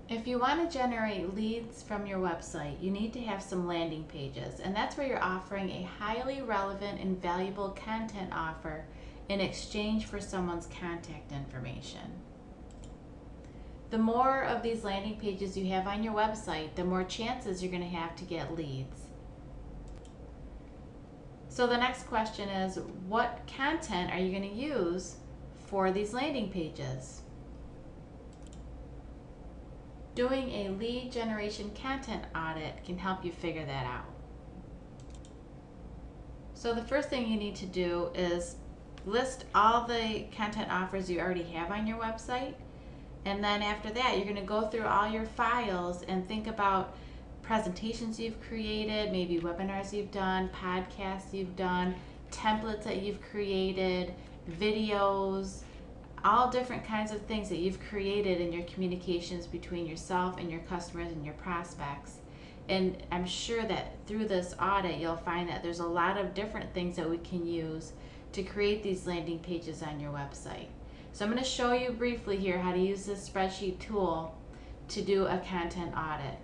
If you want to generate leads from your website, you need to have some landing pages, and that's where you're offering a highly relevant and valuable content offer in exchange for someone's contact information. The more of these landing pages you have on your website, the more chances you're going to have to get leads. So the next question is, what content are you going to use for these landing pages? Doing a lead generation content audit can help you figure that out. So the first thing you need to do is list all the content offers you already have on your website. And then after that, you're going to go through all your files and think about presentations you've created, maybe webinars you've done, podcasts you've done, templates that you've created, videos, all different kinds of things that you've created in your communications between yourself and your customers and your prospects. And I'm sure that through this audit, you'll find that there's a lot of different things that we can use to create these landing pages on your website. So I'm going to show you briefly here how to use this spreadsheet tool to do a content audit.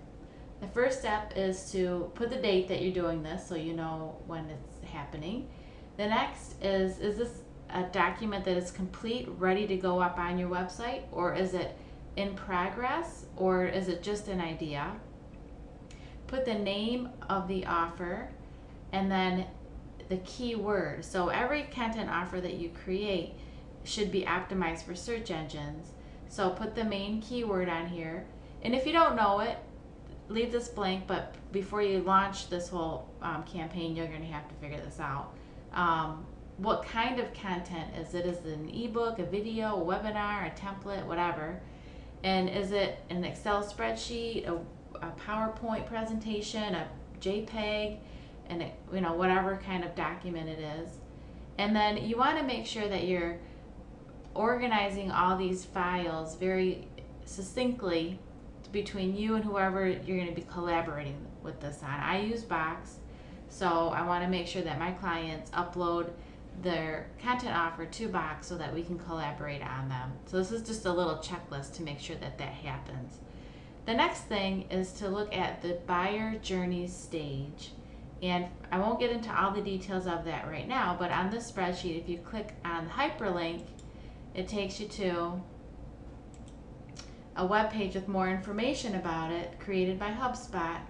The first step is to put the date that you're doing this so you know when it's happening. The next is this a document that is complete, ready to go up on your website, or is it in progress, or is it just an idea? Put the name of the offer and then the keyword. So every content offer that you create should be optimized for search engines. So put the main keyword on here. And if you don't know it, leave this blank, but before you launch this whole campaign, you're going to have to figure this out. What kind of content is it? Is it an ebook, a video, a webinar, a template, whatever? And is it an Excel spreadsheet, a PowerPoint presentation, a JPEG, and whatever kind of document it is? And then you want to make sure that you're organizing all these files very succinctly between you and whoever you're going to be collaborating with this on. I use Box, so I want to make sure that my clients upload their content offer to Box so that we can collaborate on them. So this is just a little checklist to make sure that that happens. The next thing is to look at the buyer journey stage. And I won't get into all the details of that right now, but on this spreadsheet, if you click on the hyperlink, it takes you to a web page with more information about it, created by HubSpot,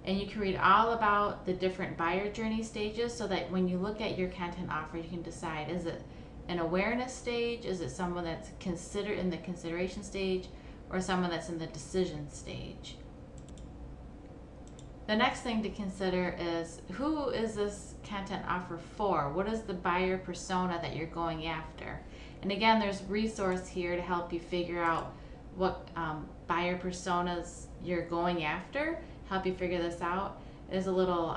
and you can read all about the different buyer journey stages so that when you look at your content offer, you can decide, is it an awareness stage, is it someone that's in the consideration stage, or someone that's in the decision stage. The next thing to consider is, who is this content offer for? What is the buyer persona that you're going after? And again, there's resource here to help you figure out what buyer personas you're going after, help you figure this out. There's a little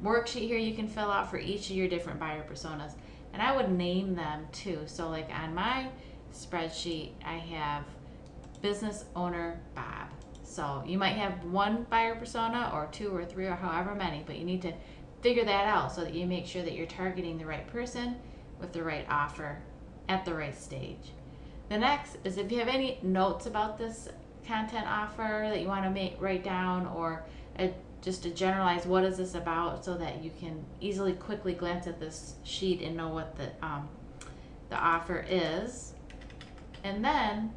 worksheet here you can fill out for each of your different buyer personas. And I would name them too. So like on my spreadsheet, I have business owner Bob. So you might have one buyer persona or two or three or however many, but you need to figure that out so that you make sure that you're targeting the right person with the right offer at the right stage. The next is if you have any notes about this content offer that you want to write down, or just to generalize what is this about so that you can easily quickly glance at this sheet and know what the offer is. And then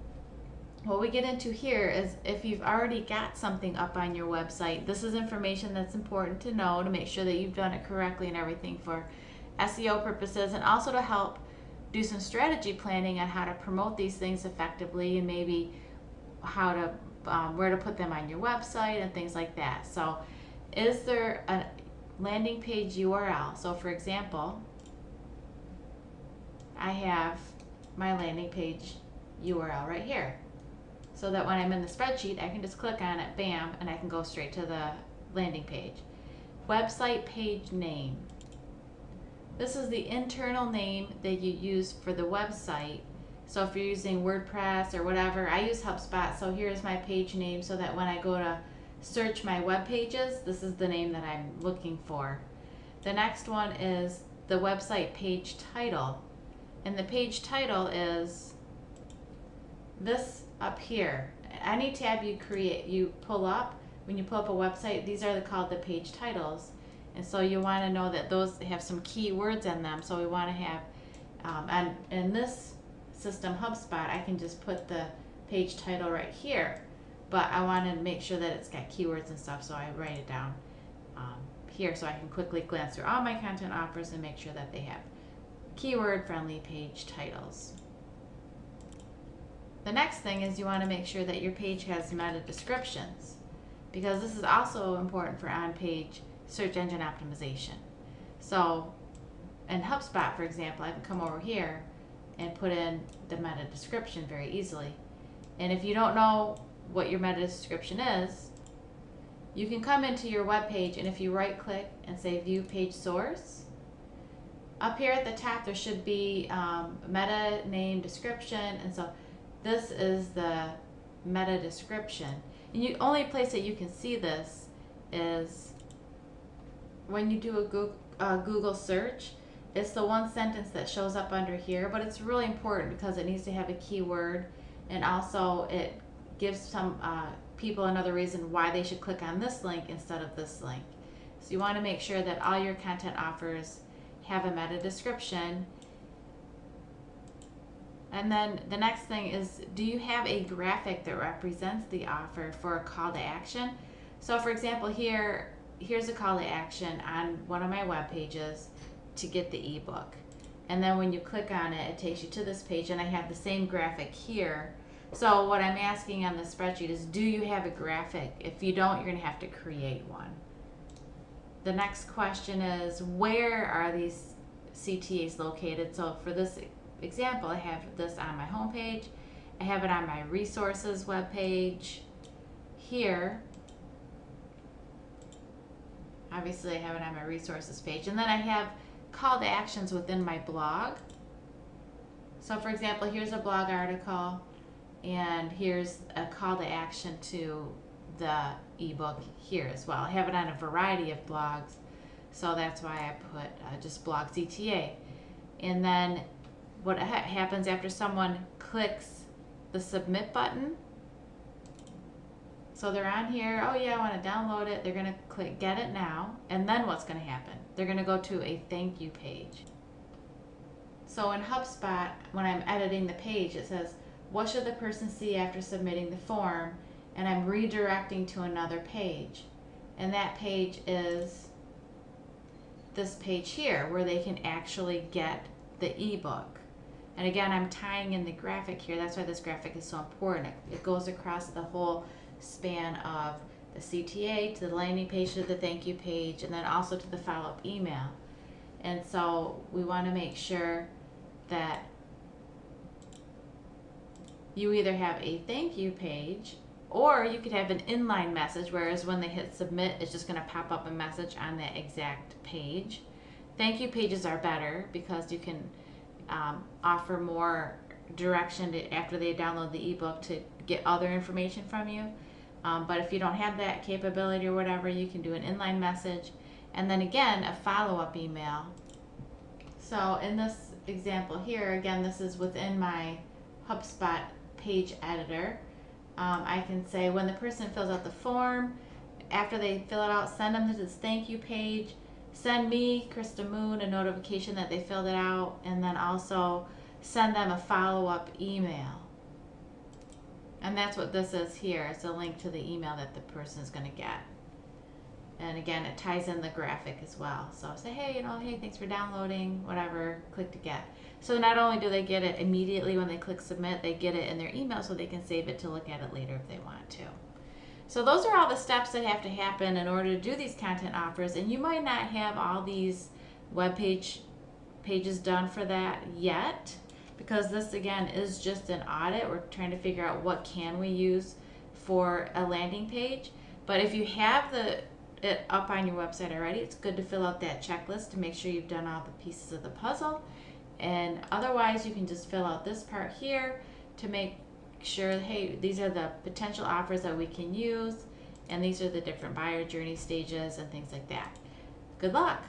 what we get into here is if you've already got something up on your website, this is information that's important to know to make sure that you've done it correctly and everything for SEO purposes, and also to help do some strategy planning on how to promote these things effectively, and maybe how to where to put them on your website and things like that. So is there a landing page URL? So for example, I have my landing page URL right here, so that when I'm in the spreadsheet, I can just click on it, bam, and I can go straight to the landing page. Website page name. This is the internal name that you use for the website. So if you're using WordPress or whatever, I use HubSpot, so here's my page name so that when I go to search my web pages, this is the name that I'm looking for. The next one is the website page title. And the page title is this up here. any tab you pull up, when you pull up a website, these are called the page titles. And so you want to know that those have some keywords in them. So we want to have, and in this system, HubSpot, I can just put the page title right here. But I want to make sure that it's got keywords and stuff, so I write it down here so I can quickly glance through all my content offers and make sure that they have keyword-friendly page titles. The next thing is you want to make sure that your page has meta descriptions, because this is also important for on-page search engine optimization. So in HubSpot, for example, I can come over here and put in the meta description very easily. And if you don't know what your meta description is, you can come into your web page, and if you right click and say view page source, up here at the top there should be meta name description, and so this is the meta description. And the only place that you can see this is when you do a Google search. It's the one sentence that shows up under here, but it's really important because it needs to have a keyword, and also it gives some people another reason why they should click on this link instead of this link. So you want to make sure that all your content offers have a meta description. And then the next thing is, do you have a graphic that represents the offer for a call to action? So for example, here's a call to action on one of my web pages to get the ebook. And then when you click on it, it takes you to this page, and I have the same graphic here. So what I'm asking on the spreadsheet is, do you have a graphic? If you don't, you're going to have to create one. The next question is, where are these CTAs located? So for this example, I have this on my home page. I have it on my resources web page here. Obviously, I have it on my resources page. And then I have call to actions within my blog. So for example, here's a blog article, and here's a call to action to the ebook here as well. I have it on a variety of blogs, so that's why I put just blog CTA. And then what happens after someone clicks the submit button, so they're on here, oh yeah, I want to download it, they're going to click get it now, and then what's going to happen? They're going to go to a thank you page. So in HubSpot, when I'm editing the page, it says, what should the person see after submitting the form? And I'm redirecting to another page. And that page is this page here, where they can actually get the ebook. And again, I'm tying in the graphic here. That's why this graphic is so important. It goes across the whole span of the CTA to the landing page to the thank you page, and then also to the follow-up email. And so we want to make sure that you either have a thank you page, or you could have an inline message, whereas when they hit submit, it's just going to pop up a message on that exact page. Thank you pages are better because you can offer more direction after they download the ebook to get other information from you. But if you don't have that capability or whatever, you can do an inline message, and then again a follow-up email. So in this example here, again, this is within my HubSpot page editor. I can say when the person fills out the form, after they fill it out, send them to this thank you page. Send me, Krista Moon, a notification that they filled it out, and then also send them a follow-up email. And that's what this is here. It's a link to the email that the person is going to get. And again, it ties in the graphic as well. So say, hey, hey, thanks for downloading, whatever, click to get. So not only do they get it immediately when they click submit, they get it in their email so they can save it to look at it later if they want to. So those are all the steps that have to happen in order to do these content offers. And you might not have all these web pages done for that yet, because this again is just an audit. We're trying to figure out what can we use for a landing page. But if you have it up on your website already, it's good to fill out that checklist to make sure you've done all the pieces of the puzzle. And otherwise, you can just fill out this part here to make sure, hey, these are the potential offers that we can use, and these are the different buyer journey stages and things like that. Good luck.